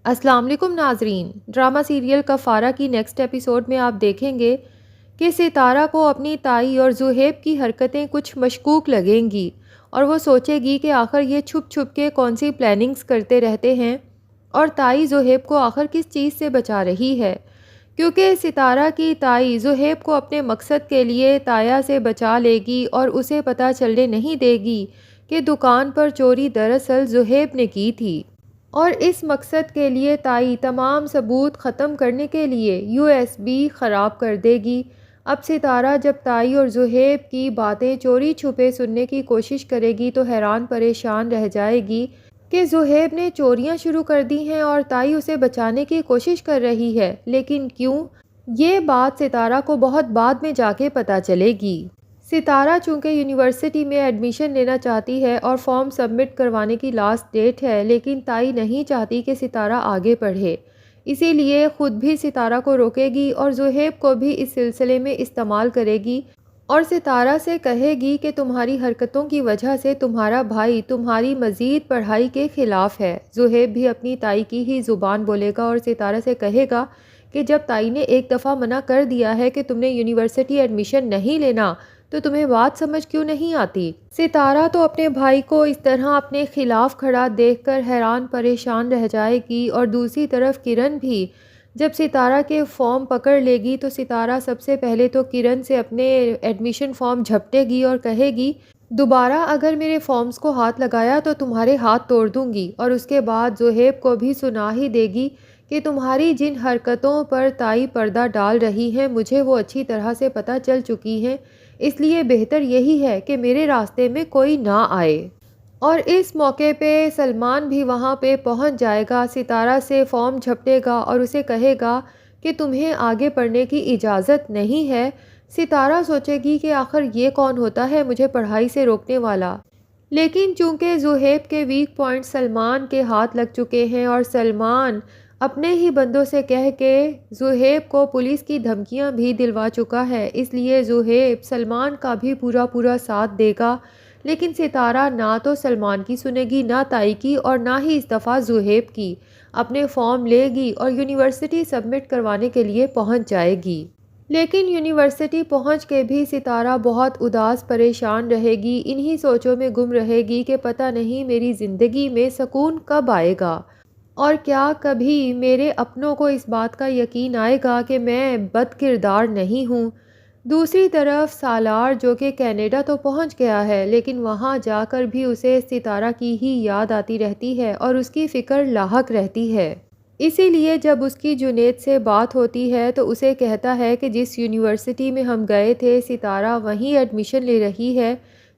السلام علیکم ناظرین، ڈرامہ سیریل کفارہ کی نیکسٹ ایپیسوڈ میں آپ دیکھیں گے کہ ستارہ کو اپنی تائی اور زہیب کی حرکتیں کچھ مشکوک لگیں گی اور وہ سوچے گی کہ آخر یہ چھپ چھپ کے کون سی پلاننگز کرتے رہتے ہیں اور تائی زہیب کو آخر کس چیز سے بچا رہی ہے، کیونکہ ستارہ کی تائی زہیب کو اپنے مقصد کے لیے تایا سے بچا لے گی اور اسے پتہ چلنے نہیں دے گی کہ دکان پر چوری دراصل زہیب نے کی تھی، اور اس مقصد کے لیے تائی تمام ثبوت ختم کرنے کے لیے USB خراب کر دے گی۔ اب ستارہ جب تائی اور زہیب کی باتیں چوری چھپے سننے کی کوشش کرے گی تو حیران پریشان رہ جائے گی کہ زہیب نے چوریاں شروع کر دی ہیں اور تائی اسے بچانے کی کوشش کر رہی ہے، لیکن کیوں؟ یہ بات ستارہ کو بہت بعد میں جا کے پتہ چلے گی۔ ستارہ چونکہ یونیورسٹی میں ایڈمیشن لینا چاہتی ہے اور فارم سبمٹ کروانے کی لاسٹ ڈیٹ ہے، لیکن تائی نہیں چاہتی کہ ستارہ آگے پڑھے، اسی لیے خود بھی ستارہ کو روکے گی اور زہیب کو بھی اس سلسلے میں استعمال کرے گی اور ستارہ سے کہے گی کہ تمہاری حرکتوں کی وجہ سے تمہارا بھائی تمہاری مزید پڑھائی کے خلاف ہے۔ زہیب بھی اپنی تائی کی ہی زبان بولے گا اور ستارہ سے کہے گا کہ جب تائی نے ایک دفعہ منع کر دیا ہے کہ تم نے یونیورسٹی ایڈمیشن نہیں لینا تو تمہیں بات سمجھ کیوں نہیں آتی؟ ستارہ تو اپنے بھائی کو اس طرح اپنے خلاف کھڑا دیکھ کر حیران پریشان رہ جائے گی، اور دوسری طرف کرن بھی جب ستارہ کے فارم پکڑ لے گی تو ستارہ سب سے پہلے تو کرن سے اپنے ایڈمیشن فارم جھپٹے گی اور کہے گی دوبارہ اگر میرے فارمز کو ہاتھ لگایا تو تمہارے ہاتھ توڑ دوں گی، اور اس کے بعد زہیب کو بھی سنا ہی دے گی کہ تمہاری جن حرکتوں پر تائی پردہ ڈال رہی ہیں مجھے وہ اچھی طرح سے پتہ چل چکی ہیں، اس لیے بہتر یہی ہے کہ میرے راستے میں کوئی نہ آئے۔ اور اس موقع پہ سلمان بھی وہاں پہ پہنچ جائے گا، ستارہ سے فارم جھپٹے گا اور اسے کہے گا کہ تمہیں آگے پڑھنے کی اجازت نہیں ہے۔ ستارہ سوچے گی کہ آخر یہ کون ہوتا ہے مجھے پڑھائی سے روکنے والا، لیکن چونکہ زہیب کے ویک پوائنٹ سلمان کے ہاتھ لگ چکے ہیں اور سلمان اپنے ہی بندوں سے کہہ کے زہیب کو پولیس کی دھمکیاں بھی دلوا چکا ہے، اس لیے زہیب سلمان کا بھی پورا ساتھ دے گا، لیکن ستارہ نہ تو سلمان کی سنے گی، نہ تائی کی، اور نہ ہی اس دفعہ زہیب کی۔ اپنے فارم لے گی اور یونیورسٹی سبمٹ کروانے کے لیے پہنچ جائے گی، لیکن یونیورسٹی پہنچ کے بھی ستارہ بہت اداس پریشان رہے گی، انہی سوچوں میں گم رہے گی کہ پتہ نہیں میری زندگی میں سکون کب آئے گا، اور کیا کبھی میرے اپنوں کو اس بات کا یقین آئے گا کہ میں بد کردار نہیں ہوں۔ دوسری طرف سالار جو کہ کینیڈا تو پہنچ گیا ہے، لیکن وہاں جا کر بھی اسے ستارہ کی ہی یاد آتی رہتی ہے اور اس کی فکر لاحق رہتی ہے، اسی لیے جب اس کی جنید سے بات ہوتی ہے تو اسے کہتا ہے کہ جس یونیورسٹی میں ہم گئے تھے ستارہ وہیں ایڈمیشن لے رہی ہے،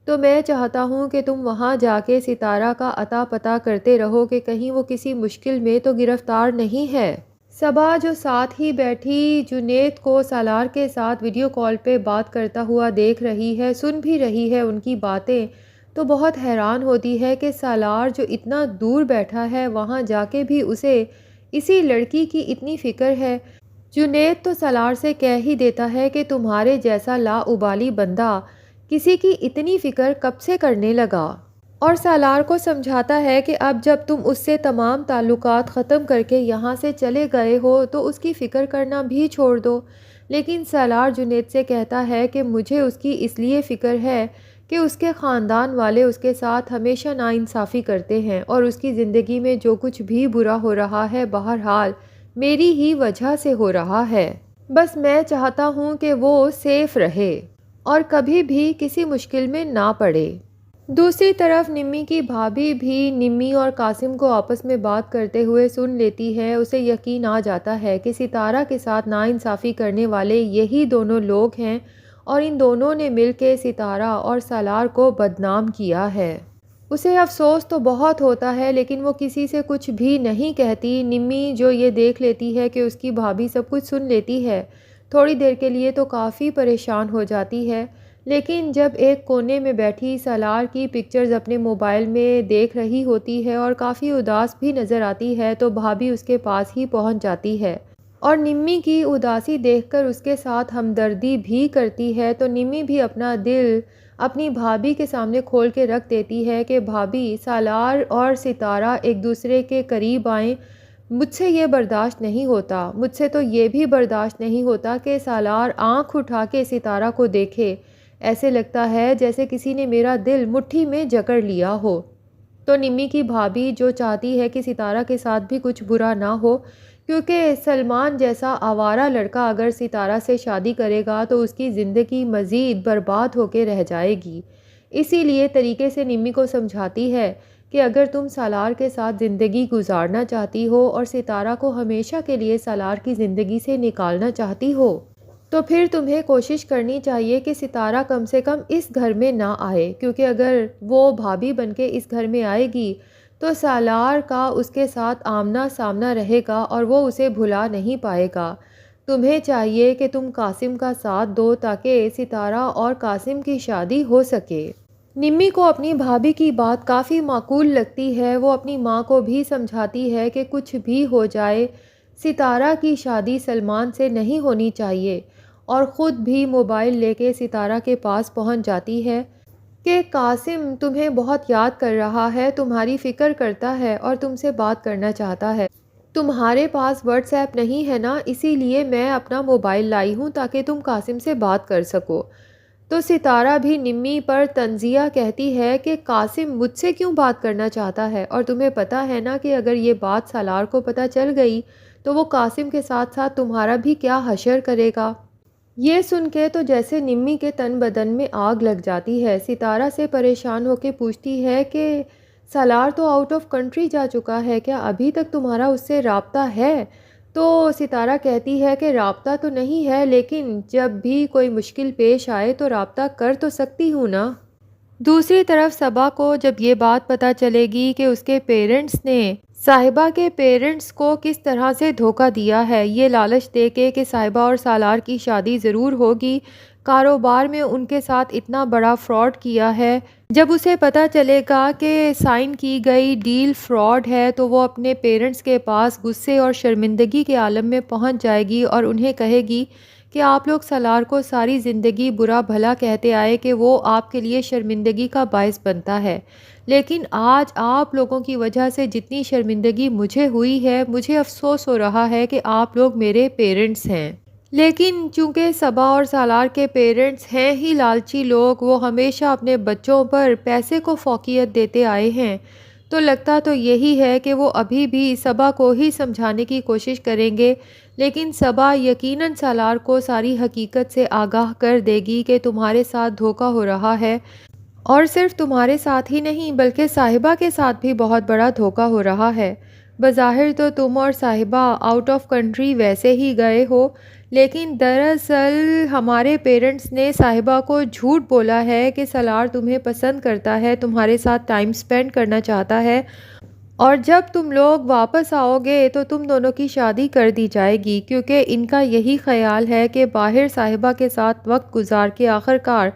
تو میں چاہتا ہوں کہ تم وہاں جا کے ستارہ کا اتا پتہ کرتے رہو کہ کہیں وہ کسی مشکل میں تو گرفتار نہیں ہے۔ صبا جو ساتھ ہی بیٹھی جنید کو سالار کے ساتھ ویڈیو کال پہ بات کرتا ہوا دیکھ رہی ہے، سن بھی رہی ہے ان کی باتیں، تو بہت حیران ہوتی ہے کہ سالار جو اتنا دور بیٹھا ہے وہاں جا کے بھی اسے اسی لڑکی کی اتنی فکر ہے۔ جنید تو سالار سے کہہ ہی دیتا ہے کہ تمہارے جیسا لاابالی بندہ کسی کی اتنی فکر کب سے کرنے لگا، اور سالار کو سمجھاتا ہے کہ اب جب تم اس سے تمام تعلقات ختم کر کے یہاں سے چلے گئے ہو تو اس کی فکر کرنا بھی چھوڑ دو، لیکن سالار جنید سے کہتا ہے کہ مجھے اس کی اس لیے فکر ہے کہ اس کے خاندان والے اس کے ساتھ ہمیشہ ناانصافی کرتے ہیں اور اس کی زندگی میں جو کچھ بھی برا ہو رہا ہے بہرحال میری ہی وجہ سے ہو رہا ہے، بس میں چاہتا ہوں کہ وہ سیف رہے اور کبھی بھی کسی مشکل میں نہ پڑے۔ دوسری طرف نمی کی بھابھی بھی نمی اور قاسم کو آپس میں بات کرتے ہوئے سن لیتی ہے، اسے یقین آ جاتا ہے کہ ستارہ کے ساتھ ناانصافی کرنے والے یہی دونوں لوگ ہیں اور ان دونوں نے مل کے ستارہ اور سالار کو بدنام کیا ہے۔ اسے افسوس تو بہت ہوتا ہے لیکن وہ کسی سے کچھ بھی نہیں کہتی۔ نمی جو یہ دیکھ لیتی ہے کہ اس کی بھابھی سب کچھ سن لیتی ہے، تھوڑی دیر کے لیے تو کافی پریشان ہو جاتی ہے، لیکن جب ایک کونے میں بیٹھی سالار کی پکچرز اپنے موبائل میں دیکھ رہی ہوتی ہے اور کافی اداس بھی نظر آتی ہے تو بھابھی اس کے پاس ہی پہنچ جاتی ہے اور نمی کی اداسی دیکھ کر اس کے ساتھ ہمدردی بھی کرتی ہے، تو نمی بھی اپنا دل اپنی بھابھی کے سامنے کھول کے رکھ دیتی ہے کہ بھابھی سالار اور ستارہ ایک دوسرے کے قریب آئیں، مجھ سے یہ برداشت نہیں ہوتا، مجھ سے تو یہ بھی برداشت نہیں ہوتا کہ سالار آنکھ اٹھا کے ستارہ کو دیکھے، ایسے لگتا ہے جیسے کسی نے میرا دل مٹھی میں جکڑ لیا ہو۔ تو نمی کی بھابھی جو چاہتی ہے کہ ستارہ کے ساتھ بھی کچھ برا نہ ہو، کیونکہ سلمان جیسا آوارہ لڑکا اگر ستارہ سے شادی کرے گا تو اس کی زندگی مزید برباد ہو کے رہ جائے گی، اسی لیے طریقے سے نمی کو سمجھاتی ہے کہ اگر تم سالار کے ساتھ زندگی گزارنا چاہتی ہو اور ستارہ کو ہمیشہ کے لیے سالار کی زندگی سے نکالنا چاہتی ہو تو پھر تمہیں کوشش کرنی چاہیے کہ ستارہ کم سے کم اس گھر میں نہ آئے، کیونکہ اگر وہ بھابھی بن کے اس گھر میں آئے گی تو سالار کا اس کے ساتھ آمنا سامنا رہے گا اور وہ اسے بھلا نہیں پائے گا۔ تمہیں چاہیے کہ تم قاسم کا ساتھ دو تاکہ ستارہ اور قاسم کی شادی ہو سکے۔ نمی کو اپنی بھابھی کی بات کافی معقول لگتی ہے، وہ اپنی ماں کو بھی سمجھاتی ہے کہ کچھ بھی ہو جائے ستارہ کی شادی سلمان سے نہیں ہونی چاہیے، اور خود بھی موبائل لے کے ستارہ کے پاس پہنچ جاتی ہے کہ قاسم تمہیں بہت یاد کر رہا ہے، تمہاری فکر کرتا ہے اور تم سے بات کرنا چاہتا ہے۔ تمہارے پاس واٹس ایپ نہیں ہے نا، اسی لیے میں اپنا موبائل لائی ہوں تاکہ تم قاسم سے بات کر سکو۔ تو ستارہ بھی نمی پر طنزیہ کہتی ہے کہ قاسم مجھ سے کیوں بات کرنا چاہتا ہے، اور تمہیں پتہ ہے نا کہ اگر یہ بات سالار کو پتہ چل گئی تو وہ قاسم کے ساتھ ساتھ تمہارا بھی کیا حشر کرے گا۔ یہ سن کے تو جیسے نمی کے تن بدن میں آگ لگ جاتی ہے، ستارہ سے پریشان ہو کے پوچھتی ہے کہ سالار تو آؤٹ آف کنٹری جا چکا ہے، کیا ابھی تک تمہارا اس سے رابطہ ہے؟ تو ستارہ کہتی ہے کہ رابطہ تو نہیں ہے، لیکن جب بھی کوئی مشکل پیش آئے تو رابطہ کر تو سکتی ہوں نا۔ دوسری طرف صبا کو جب یہ بات پتہ چلے گی کہ اس کے پیرنٹس نے صاحبہ کے پیرنٹس کو کس طرح سے دھوکہ دیا ہے، یہ لالچ دے کے کہ صاحبہ اور سالار کی شادی ضرور ہوگی، کاروبار میں ان کے ساتھ اتنا بڑا فراڈ کیا ہے، جب اسے پتہ چلے گا کہ سائن کی گئی ڈیل فراڈ ہے تو وہ اپنے پیرنٹس کے پاس غصے اور شرمندگی کے عالم میں پہنچ جائے گی اور انہیں کہے گی کہ آپ لوگ سالار کو ساری زندگی برا بھلا کہتے آئے کہ وہ آپ کے لیے شرمندگی کا باعث بنتا ہے، لیکن آج آپ لوگوں کی وجہ سے جتنی شرمندگی مجھے ہوئی ہے، مجھے افسوس ہو رہا ہے کہ آپ لوگ میرے پیرنٹس ہیں۔ لیکن چونکہ صبا اور سالار کے پیرنٹس ہیں ہی لالچی لوگ، وہ ہمیشہ اپنے بچوں پر پیسے کو فوقیت دیتے آئے ہیں، تو لگتا تو یہی ہے کہ وہ ابھی بھی صبا کو ہی سمجھانے کی کوشش کریں گے، لیکن صبا یقیناً سالار کو ساری حقیقت سے آگاہ کر دے گی کہ تمہارے ساتھ دھوکہ ہو رہا ہے، اور صرف تمہارے ساتھ ہی نہیں بلکہ صاحبہ کے ساتھ بھی بہت بڑا دھوکہ ہو رہا ہے۔ بظاہر تو تم اور صاحبہ آؤٹ آف کنٹری ویسے ہی گئے ہو، لیکن دراصل ہمارے پیرنٹس نے صاحبہ کو جھوٹ بولا ہے کہ سالار تمہیں پسند کرتا ہے، تمہارے ساتھ ٹائم سپینڈ کرنا چاہتا ہے، اور جب تم لوگ واپس آؤ گے تو تم دونوں کی شادی کر دی جائے گی، کیونکہ ان کا یہی خیال ہے کہ باہر صاحبہ کے ساتھ وقت گزار کے آخرکار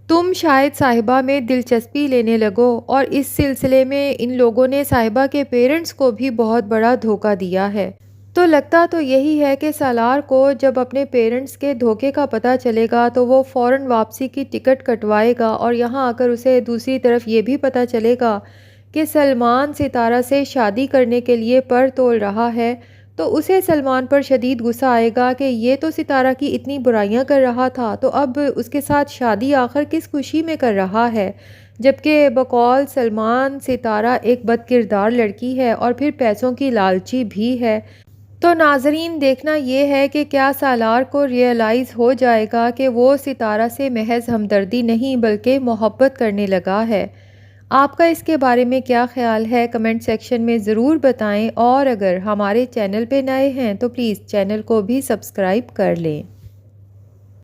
تم شاید صاحبہ میں دلچسپی لینے لگو، اور اس سلسلے میں ان لوگوں نے صاحبہ کے پیرنٹس کو بھی بہت بڑا دھوکہ دیا ہے۔ تو لگتا تو یہی ہے کہ سالار کو جب اپنے پیرنٹس کے دھوکے کا پتہ چلے گا تو وہ فوراً واپسی کی ٹکٹ کٹوائے گا، اور یہاں آ کر اسے دوسری طرف یہ بھی پتہ چلے گا کہ سلمان ستارہ سے شادی کرنے کے لیے پر تول رہا ہے، تو اسے سلمان پر شدید غصہ آئے گا کہ یہ تو ستارہ کی اتنی برائیاں کر رہا تھا، تو اب اس کے ساتھ شادی آخر کس خوشی میں کر رہا ہے، جبکہ بقول سلمان ستارہ ایک بد کردار لڑکی ہے اور پھر پیسوں کی لالچی بھی ہے۔ تو ناظرین، دیکھنا یہ ہے کہ کیا سالار کو ریئلائز ہو جائے گا کہ وہ ستارہ سے محض ہمدردی نہیں بلکہ محبت کرنے لگا ہے۔ آپ کا اس کے بارے میں کیا خیال ہے؟ کمنٹ سیکشن میں ضرور بتائیں، اور اگر ہمارے چینل پہ نئے ہیں تو پلیز چینل کو بھی سبسکرائب کر لیں۔